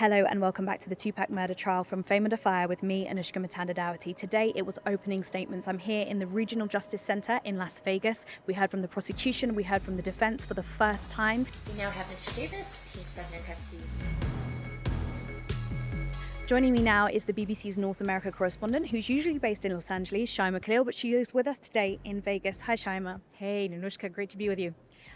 Hello and welcome back to the Tupac murder trial from Fame Under Fire with me, Anoushka Mutanda-Dougherty. Today it was opening statements. I'm here in the Regional Justice Center in Las Vegas. We heard from the prosecution, we heard from the defense for the first time. We now have Mr. Davis. He's present in custody. Joining me now is the BBC's North America correspondent, who's usually based in Los Angeles, Shaimaa Khalil, but she is with us today in Vegas. Hi, Shaimaa. Hey, Anoushka, great to be with you.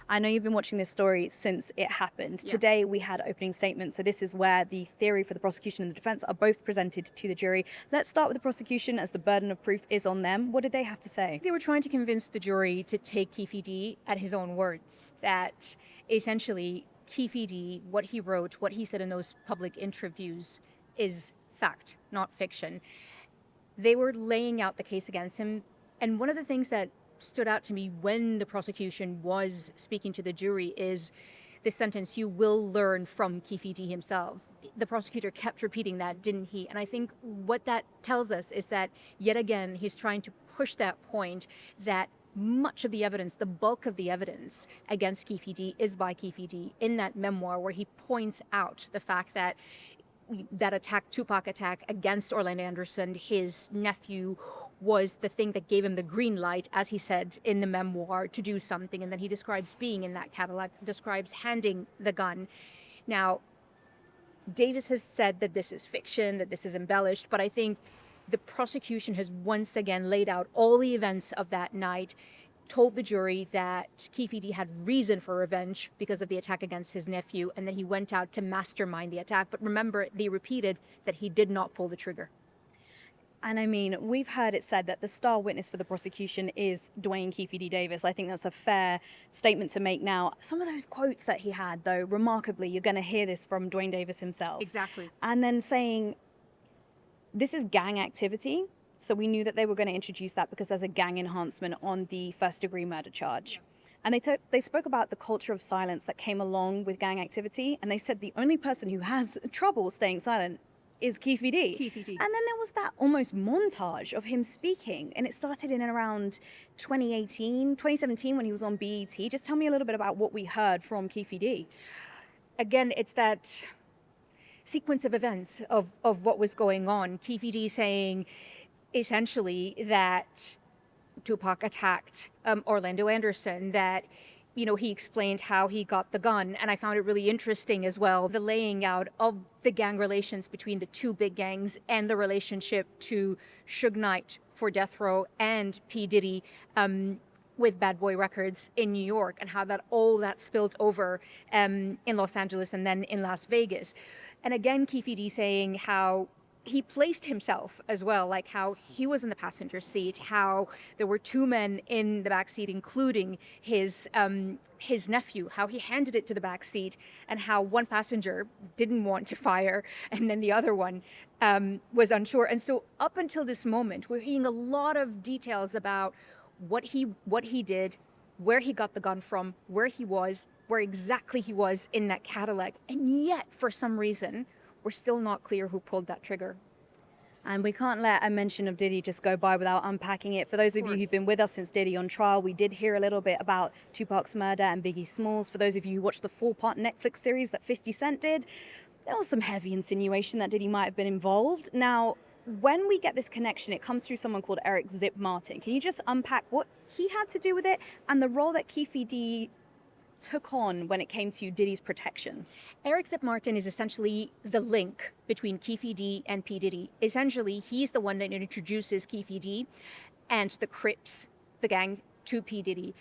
I know you've been watching this story since it happened. Yeah. Today we had opening statements, so this is where the theory for the prosecution and the defense are both presented to the jury. Let's start with the prosecution, as the burden of proof is on them. What did they have to say? They were trying to convince the jury to take Keffe D at his own words, that essentially Keffe D, what he wrote, what he said in those public interviews is fact, not fiction. They were laying out the case against him, and one of the things that stood out to me when the prosecution was speaking to the jury is the sentence, "You will learn from Keffe D himself." The prosecutor kept repeating that, didn't he? And I think what that tells us is that, yet again, he's trying to push that point that much of the evidence, the bulk of the evidence against Keffe D is by Keffe D in that memoir, where he points out the fact that that attack, Tupac attack against Orlando Anderson, his nephew, was the thing that gave him the green light, as he said in the memoir, to do something. And then he describes being in that Cadillac, describes handing the gun. Now, Davis has said that this is fiction, that this is embellished, but I think the prosecution has once again laid out all the events of that night, told the jury that Keffe D had reason for revenge because of the attack against his nephew, and that he went out to mastermind the attack. But remember, they repeated that he did not pull the trigger. And I mean, we've heard it said that the star witness for the prosecution is Duane Keffe D Davis. I think that's a fair statement to make now. Some of those quotes that he had, though, remarkably, you're going to hear this from Duane Davis himself. Exactly. And then saying, this is gang activity. So we knew that they were going to introduce that because there's a gang enhancement on the first-degree murder charge. And they spoke about the culture of silence that came along with gang activity. And they said the only person who has trouble staying silent is Keffe D. Keffe D. And then there was that almost montage of him speaking. And it started in around 2017, when he was on BET. Just tell me a little bit about what we heard from Keffe D. Again, it's that sequence of events of what was going on. Keffe D saying essentially that Tupac attacked Orlando Anderson, that, you know, he explained how he got the gun. And I found it really interesting as well, the laying out of the gang relations between the two big gangs and the relationship to Suge Knight for Death Row and P. Diddy with Bad Boy Records in New York, and how that all that spilled over in Los Angeles and then in Las Vegas. And again, Keffe D saying how he placed himself as well, like how he was in the passenger seat, how there were two men in the back seat, including his nephew, how he handed it to the back seat, and how one passenger didn't want to fire, and then the other one was unsure. And so up until this moment, we're hearing a lot of details about what he did, where he got the gun from, where he was, where exactly he was in that Cadillac, and yet for some reason, we're still not clear who pulled that trigger. And we can't let a mention of Diddy just go by without unpacking it. For those of you who've been with us since Diddy on trial, we did hear a little bit about Tupac's murder and Biggie Smalls. For those of you who watched the 4-part Netflix series that 50 Cent did, there was some heavy insinuation that Diddy might have been involved. Now, when we get this connection, it comes through someone called Eric Zip Martin. Can you just unpack what he had to do with it and the role that Keffe D took on when it came to Diddy's protection? Eric Zip Martin is essentially the link between Keffe D and P. Diddy. Essentially, he's the one that introduces Keffe D and the Crips, the gang, to P. Diddy.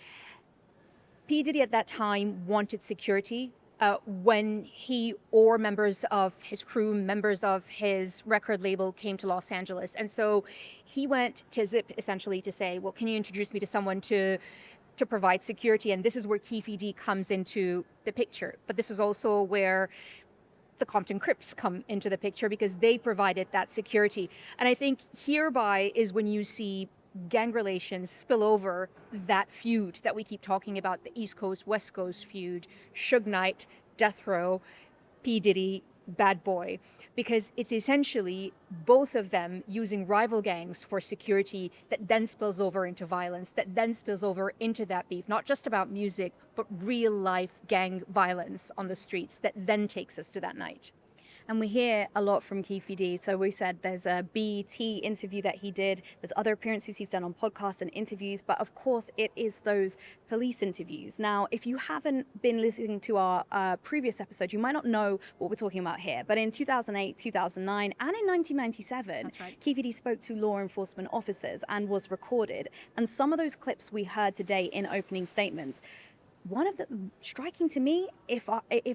P. Diddy at that time wanted security when he or members of his crew, members of his record label came to Los Angeles. And so he went to Zip essentially to say, well, can you introduce me to someone to provide security? And this is where Keffe D comes into the picture. But this is also where the Compton Crips come into the picture, because they provided that security. And I think hereby is when you see gang relations spill over that feud that we keep talking about, the East Coast, West Coast feud, Suge Knight, Death Row, P. Diddy, Bad Boy, because it's essentially both of them using rival gangs for security that then spills over into violence, that then spills over into that beef, not just about music, but real life gang violence on the streets that then takes us to that night. And we hear a lot from Keffe D. So we said there's a BET interview that he did. There's other appearances he's done on podcasts and interviews. But of course, it is those police interviews. Now, if you haven't been listening to our previous episode, you might not know what we're talking about here. But in 2008, 2009, and in 1997, right. Keffe D spoke to law enforcement officers and was recorded. And some of those clips we heard today in opening statements. One of the striking to me, if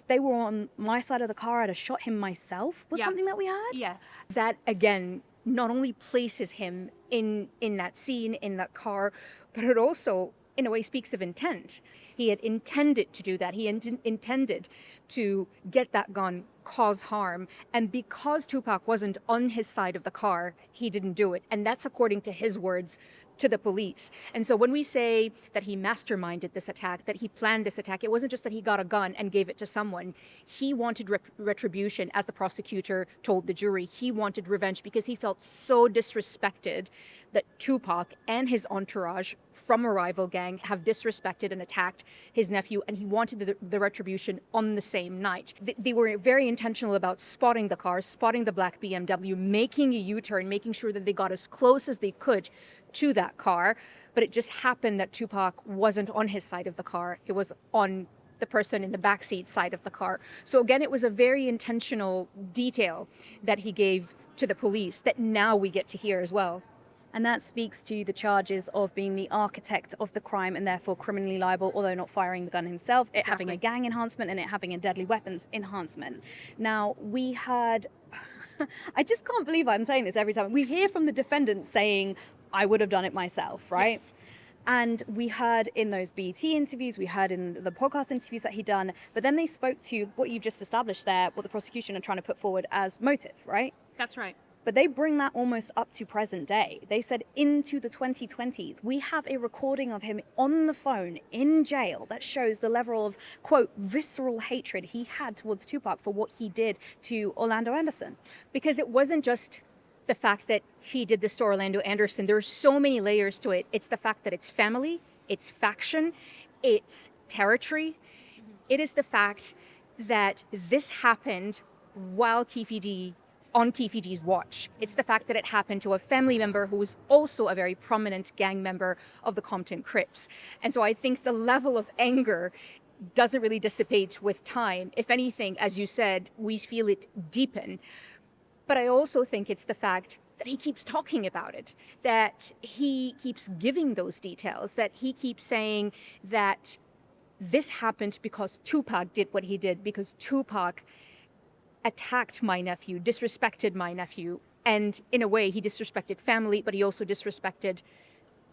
they were on my side of the car, I'd have shot him myself, was something that we heard. Yeah, that again not only places him in that scene, in that car, but it also, in a way, speaks of intent. He had intended to do that. He intended to get that gun, cause harm. And because Tupac wasn't on his side of the car, he didn't do it. And that's according to his words to the police. And so when we say that he masterminded this attack, that he planned this attack, it wasn't just that he got a gun and gave it to someone. He wanted retribution, as the prosecutor told the jury. He wanted revenge because he felt so disrespected that Tupac and his entourage from a rival gang have disrespected and attacked his nephew, and he wanted the retribution on the same night. They were very intentional about spotting the car, spotting the black BMW, making a U-turn, making sure that they got as close as they could to that car, but it just happened that Tupac wasn't on his side of the car. It was on the person in the backseat side of the car. So again, it was a very intentional detail that he gave to the police that now we get to hear as well. And that speaks to the charges of being the architect of the crime and therefore criminally liable, although not firing the gun himself, it having a gang enhancement and it having a deadly weapons enhancement. Now, we heard, I just can't believe I'm saying this every time. We hear from the defendant saying, I would have done it myself, right? Yes. And we heard in those BET interviews, we heard in the podcast interviews that he'd done, but then they spoke to what you just established there, what the prosecution are trying to put forward as motive, right? That's right. But they bring that almost up to present day. They said into the 2020s. We have a recording of him on the phone in jail that shows the level of, quote, visceral hatred he had towards Tupac for what he did to Orlando Anderson. Because it wasn't just the fact that he did this to Orlando Anderson. There are so many layers to it. It's the fact that it's family, it's faction, it's territory. It is the fact that this happened while on Keffe D's watch. It's the fact that it happened to a family member who was also a very prominent gang member of the Compton Crips. And so I think the level of anger doesn't really dissipate with time. If anything, as you said, we feel it deepen. But I also think it's the fact that he keeps talking about it, that he keeps giving those details, that he keeps saying that this happened because Tupac did what he did, because Tupac attacked my nephew, disrespected my nephew. And in a way, he disrespected family, but he also disrespected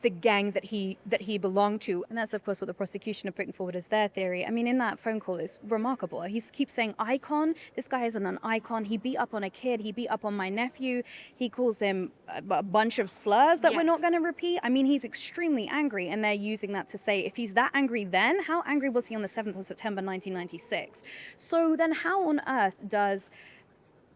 the gang that he belonged to. And that's, of course, what the prosecution are putting forward as their theory. I mean, in that phone call, it's remarkable. He keeps saying icon. This guy isn't an icon. He beat up on a kid. He beat up on my nephew. He calls him a bunch of slurs that we're not going to repeat. I mean, he's extremely angry. And they're using that to say, if he's that angry then, how angry was he on the 7th of September, 1996? So then how on earth does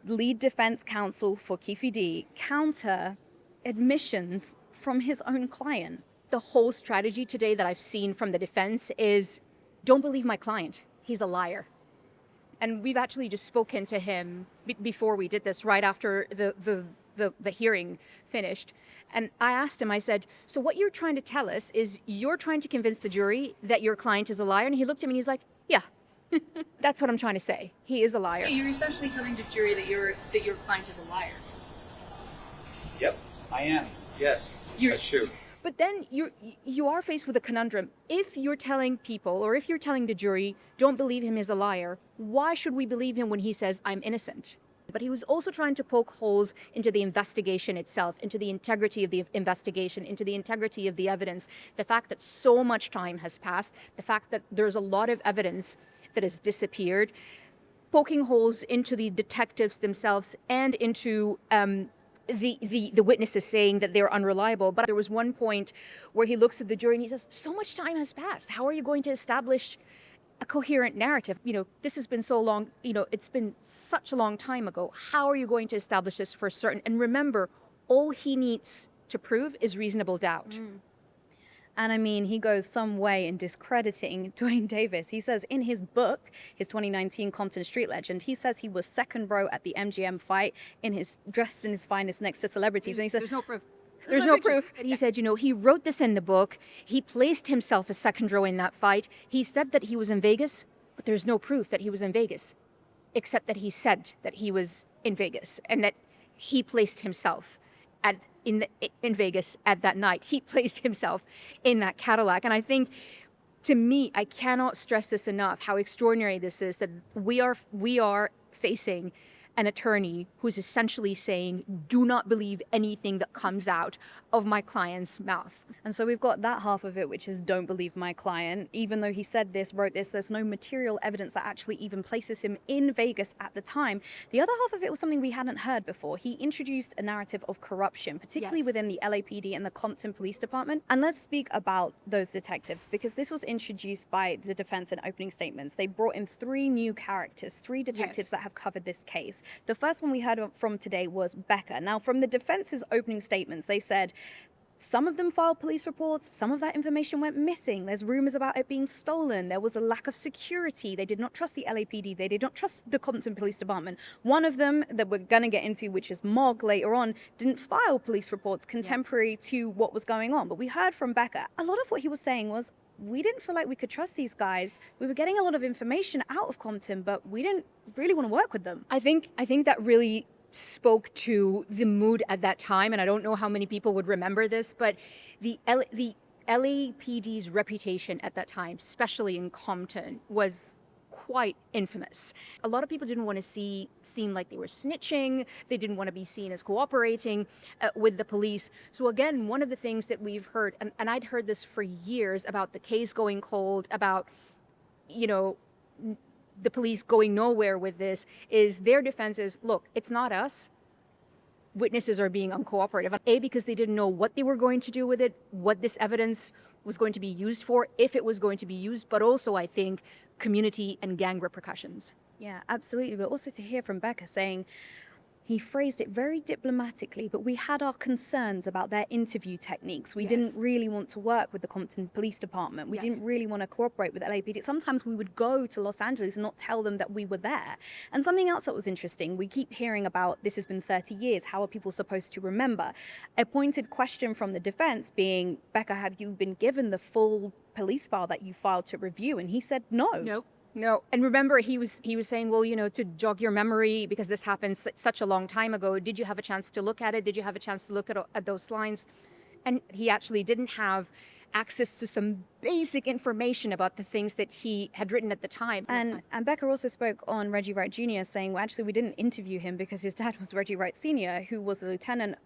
lead defense counsel for Keffe D counter admissions from his own client? The whole strategy today that I've seen from the defense is, don't believe my client. He's a liar. And we've actually just spoken to him before we did this, right after the hearing finished. And I asked him, I said, so what you're trying to tell us is you're trying to convince the jury that your client is a liar? And he looked at me and he's like, yeah, that's what I'm trying to say. He is a liar. You're essentially telling the jury that your client is a liar. Yep, I am. Yes, that's true. But then you are faced with a conundrum. If you're telling people, or if you're telling the jury, don't believe him, is a liar, why should we believe him when he says, I'm innocent? But he was also trying to poke holes into the investigation itself, into the integrity of the investigation, into the integrity of the evidence, the fact that so much time has passed, the fact that there's a lot of evidence that has disappeared, poking holes into the detectives themselves and into the witnesses saying that they're unreliable. But there was one point where he looks at the jury and he says, so much time has passed. How are you going to establish a coherent narrative? You know, this has been so long, it's been such a long time ago. How are you going to establish this for certain? And remember, all he needs to prove is reasonable doubt. And I mean, he goes some way in discrediting Duane Davis. He says in his book, his 2019 Compton Street Legend, he says he was second row at the MGM fight dressed in his finest next to celebrities. And he said, there's no proof. There's no proof. He said, he wrote this in the book. He placed himself as second row in that fight. He said that he was in Vegas, but there's no proof that he was in Vegas, except that he said that he was in Vegas and that he placed himself in Vegas at that night. He placed himself in that Cadillac. And I think, to me, I cannot stress this enough, how extraordinary this is, that we are facing an attorney who's essentially saying, do not believe anything that comes out of my client's mouth. And so we've got that half of it, which is don't believe my client. Even though he said this, wrote this, there's no material evidence that actually even places him in Vegas at the time. The other half of it was something we hadn't heard before. He introduced a narrative of corruption, particularly within the LAPD and the Compton Police Department. And let's speak about those detectives, because this was introduced by the defense in opening statements. They brought in 3 new characters, 3 detectives that have covered this case. The first one we heard from today was Becca. Now, from the defense's opening statements, they said some of them filed police reports, some of that information went missing. There's rumors about it being stolen. There was a lack of security. They did not trust the LAPD. They did not trust the Compton Police Department. One of them that we're going to get into, which is Mog later on, didn't file police reports contemporary to what was going on. But we heard from Becca. A lot of what he was saying was, we didn't feel like we could trust these guys. We were getting a lot of information out of Compton, but we didn't really want to work with them. I think that really spoke to the mood at that time, and I don't know how many people would remember this, but the LAPD's reputation at that time, especially in Compton, was quite infamous. A lot of people didn't want to seem like they were snitching. They didn't want to be seen as cooperating with the police. So again, one of the things that we've heard, and I'd heard this for years about the case going cold, about, the police going nowhere with this, is their defense is, look, it's not us. Witnesses are being uncooperative. A, because they didn't know what they were going to do with it, what this evidence was going to be used for, if it was going to be used, but also, I think, community and gang repercussions. Yeah, absolutely. But also to hear from Becca saying, he phrased it very diplomatically, but we had our concerns about their interview techniques. We didn't really want to work with the Compton Police Department. We didn't really want to cooperate with LAPD. Sometimes we would go to Los Angeles and not tell them that we were there. And something else that was interesting, we keep hearing about this has been 30 years. How are people supposed to remember? A pointed question from the defense being, Becca, have you been given the full police file that you filed to review? And he said no. No. And remember, he was saying, well, to jog your memory, because this happened such a long time ago, did you have a chance to look at it? Did you have a chance to look at those lines? And he actually didn't have access to some basic information about the things that he had written at the time. And Becca also spoke on Reggie Wright Jr. saying, well, actually, we didn't interview him because his dad was Reggie Wright Sr., who was the lieutenant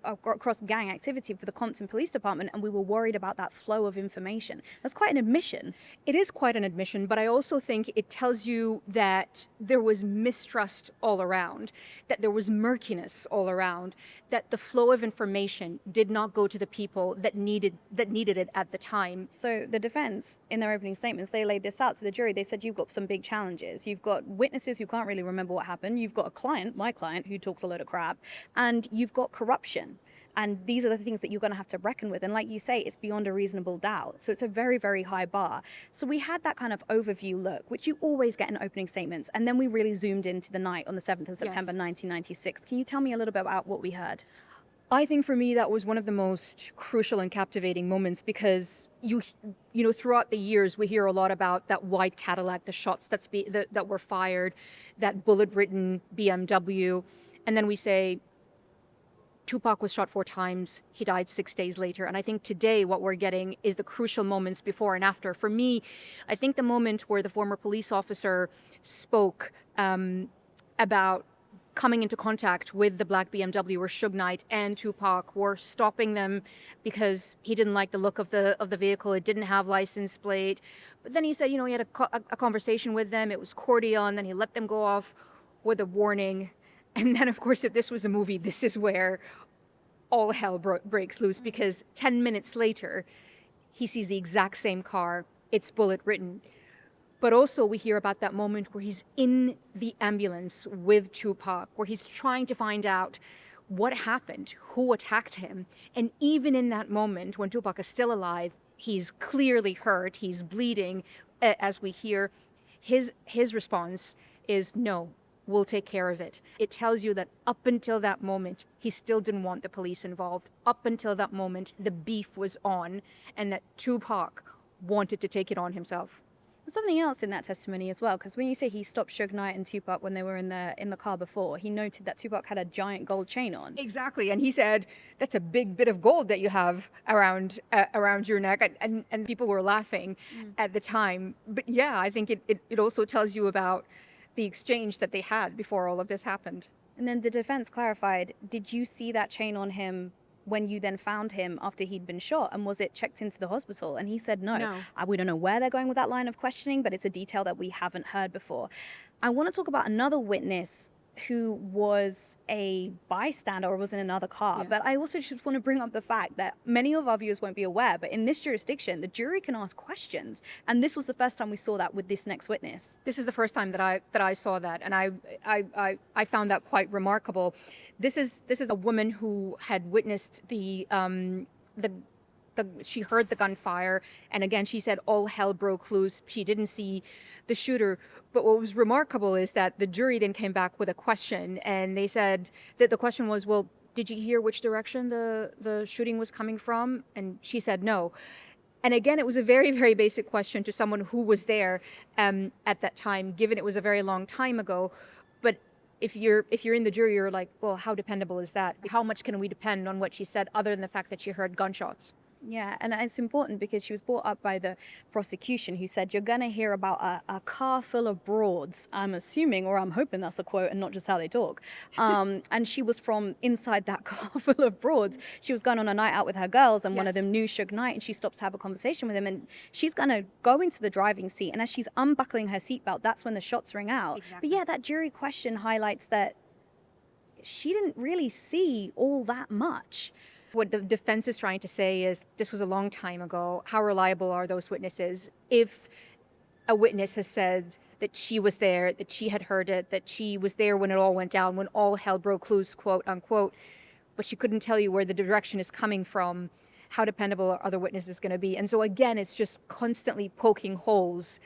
across gang activity for the Compton Police Department, and we were worried about that flow of information. That's quite an admission. It is quite an admission, but I also think it tells you that there was mistrust all around, that there was murkiness all around, that the flow of information did not go to the people that needed it at the time. So the defense, in their opening statements, they laid this out to the jury. They said, you've got some big challenges. You've got witnesses who can't really remember what happened. You've got a client, my client, who talks a load of crap, and you've got corruption. And these are the things that you're going to have to reckon with. And like you say, it's beyond a reasonable doubt. So it's a very, very high bar. So we had that kind of overview look, which you always get in opening statements. And then we really zoomed into the night on the 7th of September, 1996. Can you tell me a little bit about what we heard? I think for me, that was one of the most crucial and captivating moments, because you know, throughout the years, we hear a lot about that white Cadillac, the shots that were fired, that bullet-ridden BMW. And then we say, Tupac was shot 4 times. He died 6 days later. And I think today what we're getting is the crucial moments before and after. For me, I think the moment where the former police officer spoke about coming into contact with the black BMW, where Suge Knight and Tupac were stopping them because he didn't like the look of the vehicle. It didn't have license plate. But then he said, he had a conversation with them. It was cordial, and then he let them go off with a warning. And then, of course, if this was a movie, this is where all hell breaks loose, because 10 minutes later, he sees the exact same car. It's bullet-ridden. But also we hear about that moment where he's in the ambulance with Tupac, where he's trying to find out what happened, who attacked him. And even in that moment, when Tupac is still alive, He's clearly hurt. He's bleeding, as we hear. His response is, no, we'll take care of it. It tells you that up until that moment, he still didn't want the police involved. Up until that moment, the beef was on, and that Tupac wanted to take it on himself. There's something else in that testimony as well, because when you say he stopped Suge Knight and Tupac when they were in the car before, he noted that Tupac had a giant gold chain on. Exactly, and he said, that's a big bit of gold that you have around your neck, and people were laughing at the time. But yeah, I think it also tells you about the exchange that they had before all of this happened. And then the defense clarified, did you see that chain on him when you then found him after he'd been shot, and was it checked into the hospital? And he said no. We don't know where they're going with that line of questioning, but it's a detail that we haven't heard before. I want to talk about another witness who was a bystander or was in another car. But I also just want to bring up the fact that many of our viewers won't be aware, but in this jurisdiction, the jury can ask questions. And this was the first time we saw that with this next witness. This is the first time that I saw that, and I found that quite remarkable. This is a woman who had witnessed she heard the gunfire, and again she said all hell broke loose. She didn't see the shooter, but what was remarkable is that the jury then came back with a question, and they said that the question was, well, did you hear which direction the shooting was coming from? And she said no. And again, it was a very, very basic question to someone who was there at that time, given it was a very long time ago. But if you're in the jury, you're like, well, how dependable is that? How much can we depend on what she said other than the fact that she heard gunshots? Yeah, and it's important because she was brought up by the prosecution, who said, you're going to hear about a car full of broads. I'm assuming, or I'm hoping that's a quote and not just how they talk. And she was from inside that car full of broads. She was going on a night out with her girls, and one of them knew Suge Knight, and she stops to have a conversation with him. And she's going to go into the driving seat, and as she's unbuckling her seatbelt, that's when the shots ring out. Exactly. But yeah, that jury question highlights that she didn't really see all that much. What the defense is trying to say is this was a long time ago. How reliable are those witnesses? If a witness has said that she was there, that she had heard it, that she was there when it all went down, when all hell broke loose, quote unquote, but she couldn't tell you where the direction is coming from, how dependable are other witnesses going to be? And so again, it's just constantly poking holes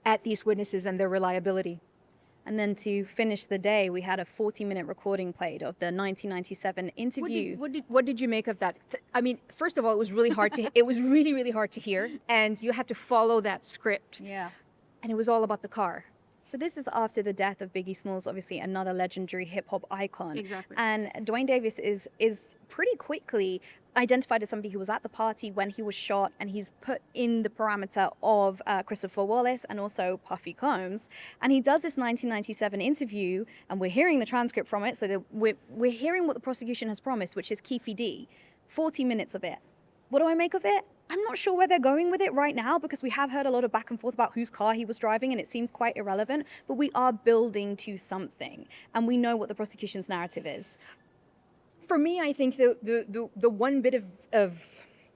at these witnesses and their reliability. And then to finish the day, we had a 40-minute recording played of the 1997 interview. What did you make of that? I mean, first of all, it was really hard to it was really, really hard to hear, and you had to follow that script. Yeah. And it was all about the car. So this is after the death of Biggie Smalls, obviously another legendary hip-hop icon. Exactly. And Duane Davis is pretty quickly identified as somebody who was at the party when he was shot, and he's put in the parameter of Christopher Wallace and also Puffy Combs. And he does this 1997 interview, and we're hearing the transcript from it, so that we're hearing what the prosecution has promised, which is Keffe D. 40 minutes of it. What do I make of it? I'm not sure where they're going with it right now, because we have heard a lot of back and forth about whose car he was driving, and it seems quite irrelevant, but we are building to something, and we know what the prosecution's narrative is. For me, I think the one bit of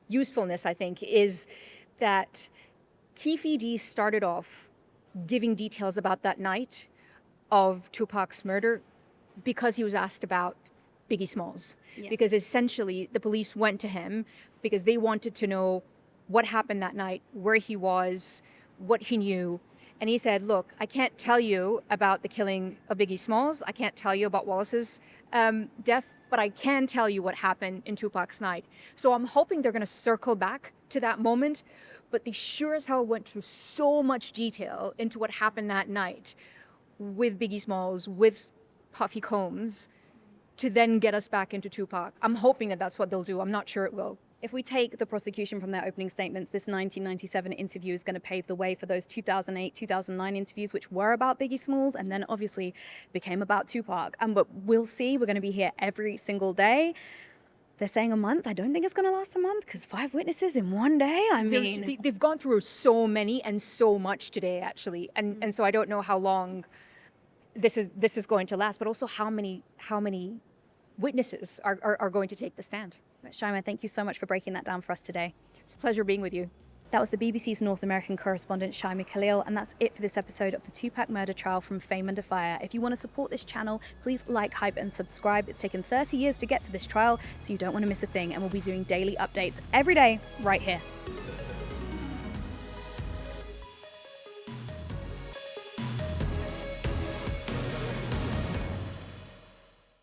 usefulness, I think, is that Keffe D started off giving details about that night of Tupac's murder because he was asked about Biggie Smalls. Yes. Because essentially the police went to him because they wanted to know what happened that night, where he was, what he knew. And he said, look, I can't tell you about the killing of Biggie Smalls. I can't tell you about Wallace's death, but I can tell you what happened in Tupac's night. So I'm hoping they're going to circle back to that moment, but they sure as hell went through so much detail into what happened that night with Biggie Smalls, with Puffy Combs, to then get us back into Tupac. I'm hoping that that's what they'll do. I'm not sure it will. If we take the prosecution from their opening statements, this 1997 interview is going to pave the way for those 2008, 2009 interviews, which were about Biggie Smalls and then obviously became about Tupac. But we'll see. We're going to be here every single day. They're saying a month. I don't think it's going to last a month, because 5 witnesses in one day. I mean, they've gone through so many and so much today, actually, and so I don't know how long this is going to last, but also how many witnesses are going to take the stand. Shaimaa, thank you so much for breaking that down for us today. It's a pleasure being with you. That was the BBC's North American correspondent, Shaimaa Khalil, and that's it for this episode of the Tupac murder trial from Fame Under Fire. If you want to support this channel, please like, hype, and subscribe. It's taken 30 years to get to this trial, so you don't want to miss a thing, and we'll be doing daily updates every day right here.